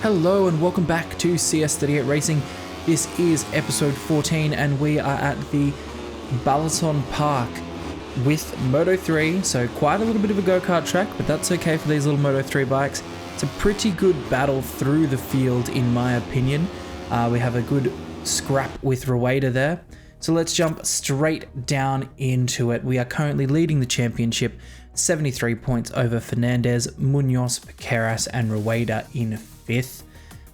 Hello and welcome back to CS38 Racing. This is episode 14 and we are at the Balaton Park with Moto3, so quite a little bit of a go-kart track, but that's okay for these little Moto3 bikes. It's a pretty good battle through the field in my opinion. We have a good scrap with Rueda there. So let's jump straight down into it. We are currently leading the championship, 73 points over Fernandez, Munoz, Piqueras and Rueda in 5th,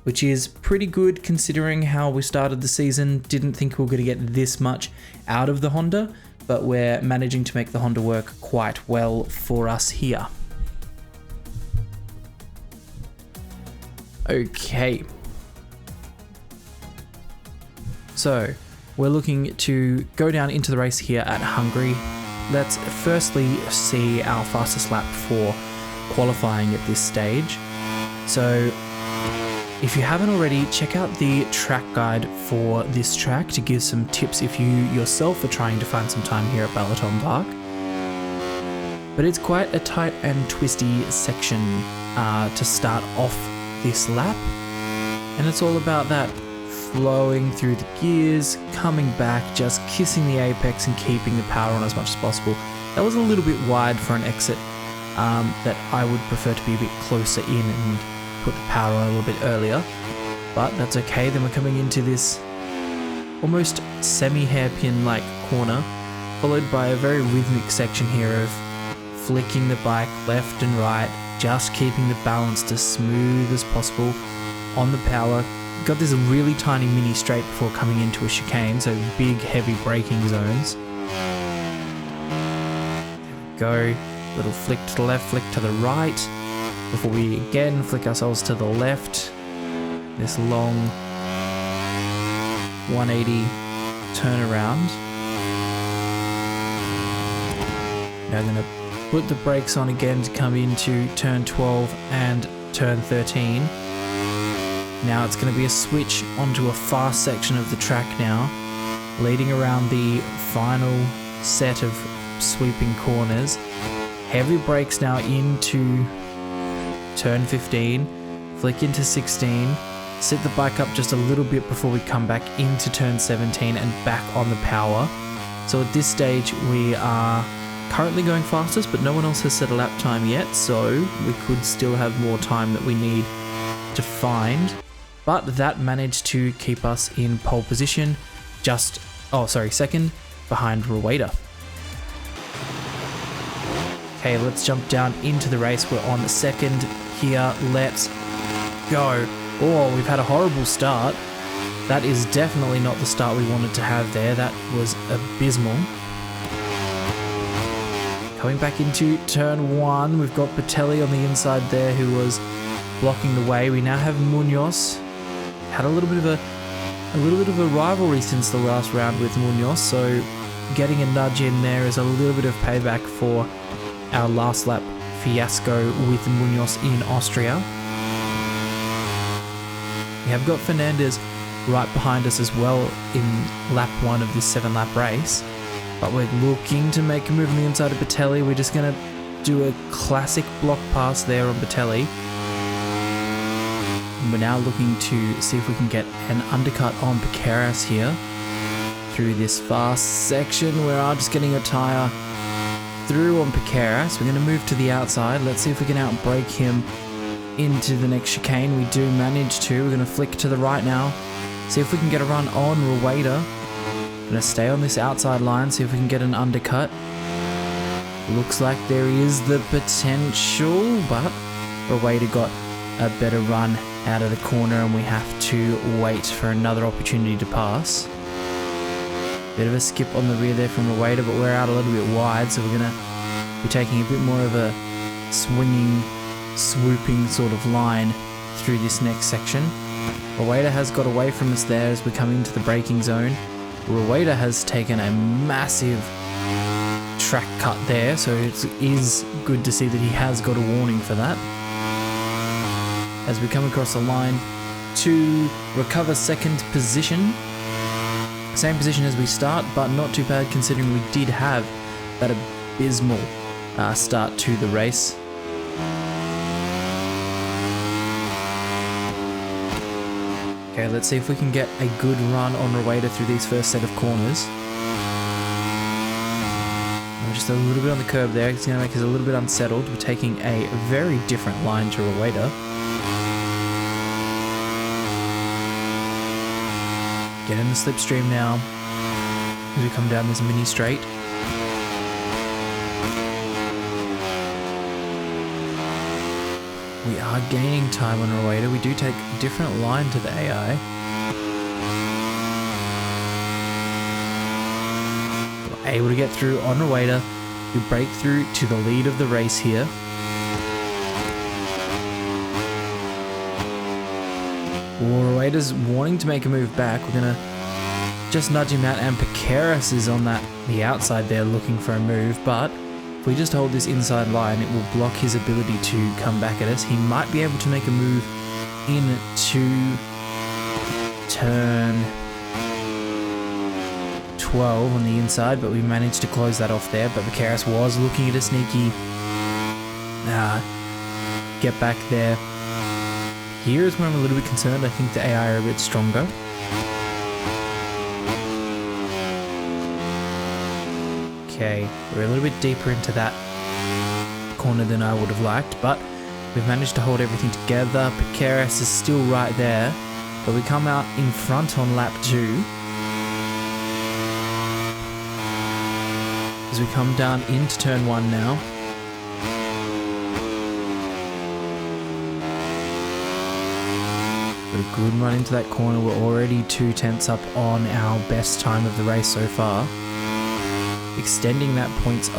which is pretty good considering how we started the season. Didn't think we were going to get this much out of the Honda, but we're managing to make the Honda work quite well for us here. Okay. So we're looking to go down into the race here at Hungary. Let's firstly see our fastest lap for qualifying at this stage. So if you haven't already, check out the track guide for this track to give some tips if you yourself are trying to find some time here at Balaton Park. But it's quite a tight and twisty section to start off this lap. And it's all about that flowing through the gears, coming back, just kissing the apex and keeping the power on as much as possible. That was a little bit wide for an exit that I would prefer to be a bit closer in and put the power on a little bit earlier, but that's okay. Then we're coming into this almost semi-hairpin like corner, followed by a very rhythmic section here of flicking the bike left and right, just keeping the balance as smooth as possible on the power. Got this really tiny mini straight before coming into a chicane, so big heavy braking zones. There we go, little flick to the left, flick to the right, before we again flick ourselves to the left. This long 180 turnaround. Now I'm going to put the brakes on again to come into turn 12 and turn 13. Now it's going to be a switch onto a fast section of the track now, leading around the final set of sweeping corners. Heavy brakes now into turn 15, flick into 16, sit the bike up just a little bit before we come back into turn 17 and back on the power. So at this stage we are currently going fastest, but no one else has set a lap time yet, so we could still have more time that we need to find. But that managed to keep us in pole position, second behind Rueda. Okay, let's jump down into the race. We're on second here. Let's go. Oh, we've had a horrible start. That is definitely not the start we wanted to have there. That was abysmal. Coming back into turn 1, we've got Patelli on the inside there who was blocking the way. We now have Munoz. Had a little bit of a rivalry since the last round with Munoz, so getting a nudge in there is a little bit of payback for our last lap fiasco with Munoz in Austria. We have got Fernandez right behind us as well in lap 1 of this 7-lap race, but we're looking to make a move on the inside of Patelli. We're just going to do a classic block pass there on Patelli. And we're now looking to see if we can get an undercut on Piqueras here through this fast section. We're just getting a tyre through on Piqueras. We're going to move to the outside. Let's see if we can outbrake him into the next chicane. We do manage to. We're going to flick to the right now. See if we can get a run on Rueda. Going to stay on this outside line. See if we can get an undercut. Looks like there is the potential, but Rueda got a better run out of the corner and we have to wait for another opportunity to pass. Bit of a skip on the rear there from Rueda, but we're out a little bit wide, so we're going to be taking a bit more of a swinging, swooping sort of line through this next section. Rueda has got away from us there as we come into the braking zone. Rueda has taken a massive track cut there, so it is good to see that he has got a warning for that. As we come across the line to recover second position. Same position as we start, but not too bad considering we did have that abysmal start to the race. Okay, let's see if we can get a good run on Rueda through these first set of corners. We're just a little bit on the curb there. It's going to make us a little bit unsettled. We're taking a very different line to Rueda. Get in the slipstream now as we come down this mini straight. We are gaining time on Rueda. We do take a different line to the AI. We're able to get through on Rueda. We break through to the lead of the race here. Rueda's wanting to make a move back. We're going to just nudge him out, and Piqueras is on the outside there looking for a move, but if we just hold this inside line, it will block his ability to come back at us. He might be able to make a move into turn 12 on the inside, but we managed to close that off there. But Piqueras was looking at a sneaky get back there. Here is where I'm a little bit concerned. I think the AI are a bit stronger. Okay, we're a little bit deeper into that corner than I would have liked, but we've managed to hold everything together. Piqueras is still right there, but we come out in front on lap 2. As we come down into turn 1 now. Got a good run into that corner. We're already 2 tenths up on our best time of the race so far. Extending that points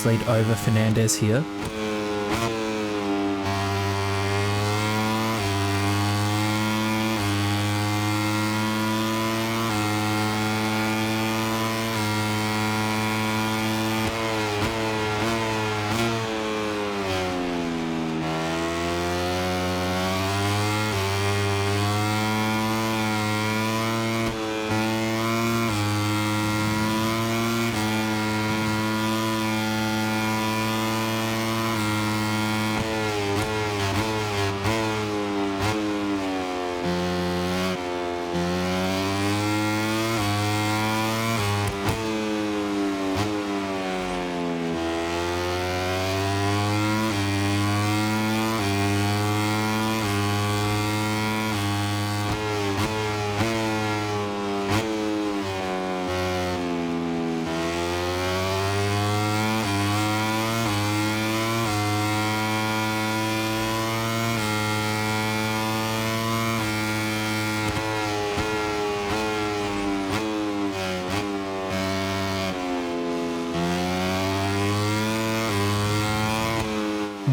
lead over Fernandez here.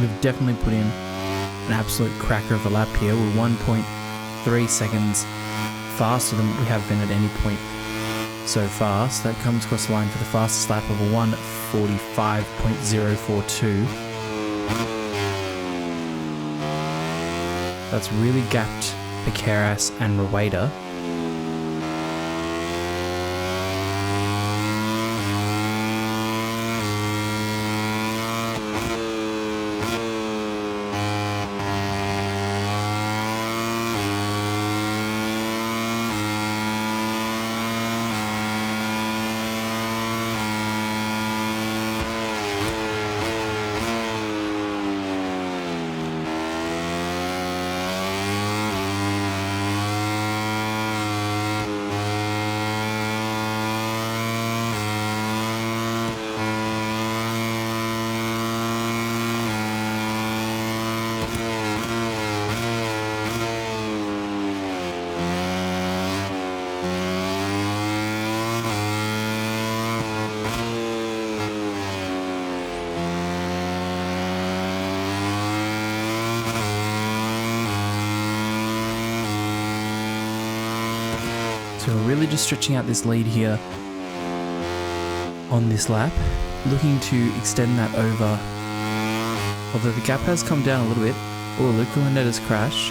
We've definitely put in an absolute cracker of a lap here. We're 1.3 seconds faster than what we have been at any point so far. So that comes across the line for the fastest lap of a 1:45.042. That's really gapped Piqueras and Rueda. So we're really just stretching out this lead here on this lap, looking to extend that over. Although the gap has come down a little bit. Oh, Luca Hernandez crashed.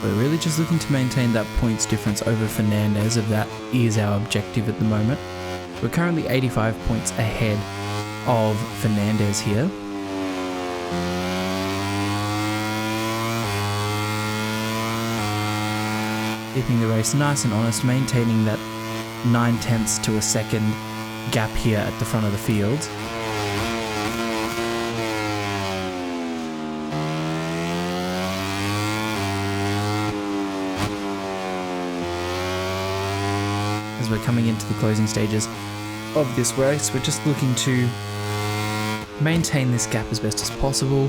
We're really just looking to maintain that points difference over Fernandez, if that is our objective at the moment. We're currently 85 points ahead of Fernandez here. keeping the race nice and honest, maintaining that 9/10 to a second gap here at the front of the field. As we're coming into the closing stages of this race, we're just looking to maintain this gap as best as possible,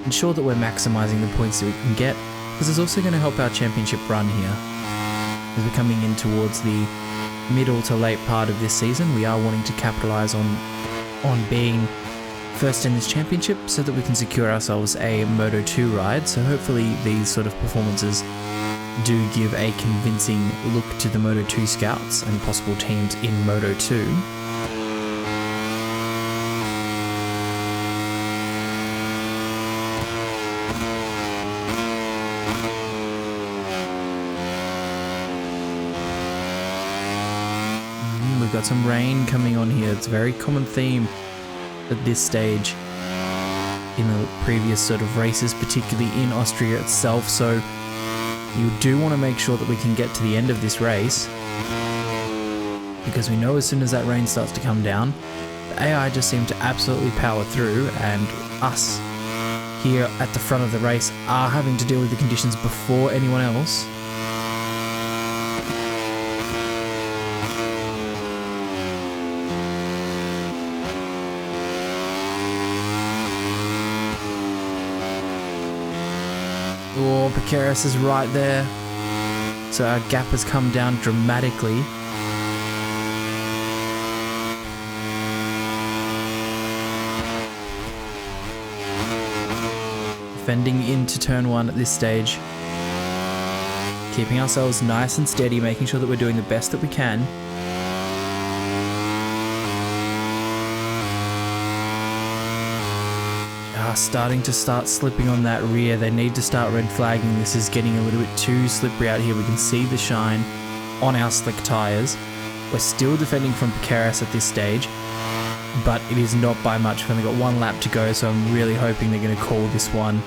ensure that we're maximizing the points that we can get, because it's also going to help our championship run here. As we're coming in towards the middle to late part of this season, we are wanting to capitalize on being first in this championship so that we can secure ourselves a Moto 2 ride. So hopefully these sort of performances do give a convincing look to the Moto 2 scouts and possible teams in Moto 2. We've got some rain coming on here. It's a very common theme at this stage in the previous sort of races, particularly in Austria itself. So you do want to make sure that we can get to the end of this race, because we know as soon as that rain starts to come down, the AI just seem to absolutely power through, and us here at the front of the race are having to deal with the conditions before anyone else. Oh, Piqueras is right there. So our gap has come down dramatically. Defending into turn 1 at this stage. Keeping ourselves nice and steady, making sure that we're doing the best that we can. Starting to slipping on that rear. They need to start red flagging. This is getting a little bit too slippery out here. We can see the shine on our slick tyres. We're still defending from Piqueras at this stage, but it is not by much. We've only got 1 lap to go, so I'm really hoping they're going to call this one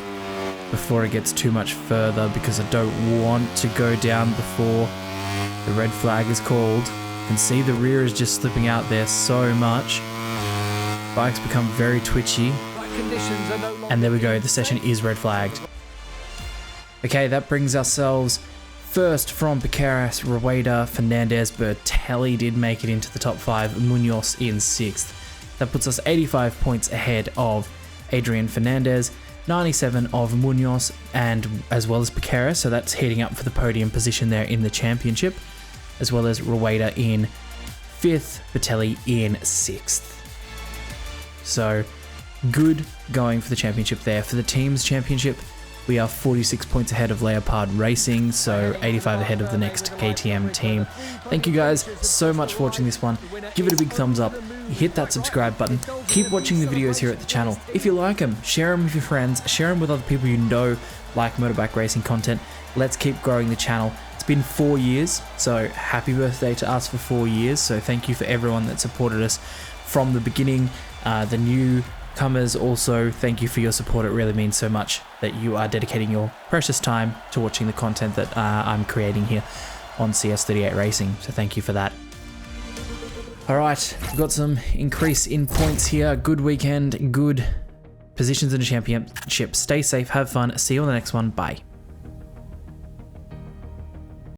before it gets too much further, because I don't want to go down before the red flag is called. You can see the rear is just slipping out there so much. Bikes become very twitchy. And there we go, the session is red flagged. Okay, that brings ourselves first from Piqueras, Rueda, Fernandez, Bertelli did make it into the top 5, Munoz in 6th. That puts us 85 points ahead of Adrian Fernandez, 97 of Munoz, and as well as Piqueras, so that's heading up for the podium position there in the championship, as well as Rueda in 5th, Bertelli in 6th. So good going for the championship there. For the team's championship, we are 46 points ahead of Leopard Racing, so 85 ahead of the next KTM team. Thank you guys so much for watching this one. Give it a big thumbs up, hit that subscribe button, keep watching the videos here at the channel. If you like them, share them with your friends, share them with other people you know like motorbike racing content. Let's keep growing the channel. It's been 4 years, so happy birthday to us for 4 years. So thank you for everyone that supported us from the beginning. The newcomers also, thank you for your support. It really means so much that you are dedicating your precious time to watching the content that I'm creating here on CS38 Racing. So thank you for that. All right, we've got some increase in points here. Good weekend, good positions in the championship. Stay safe, have fun. See you on the next one. Bye.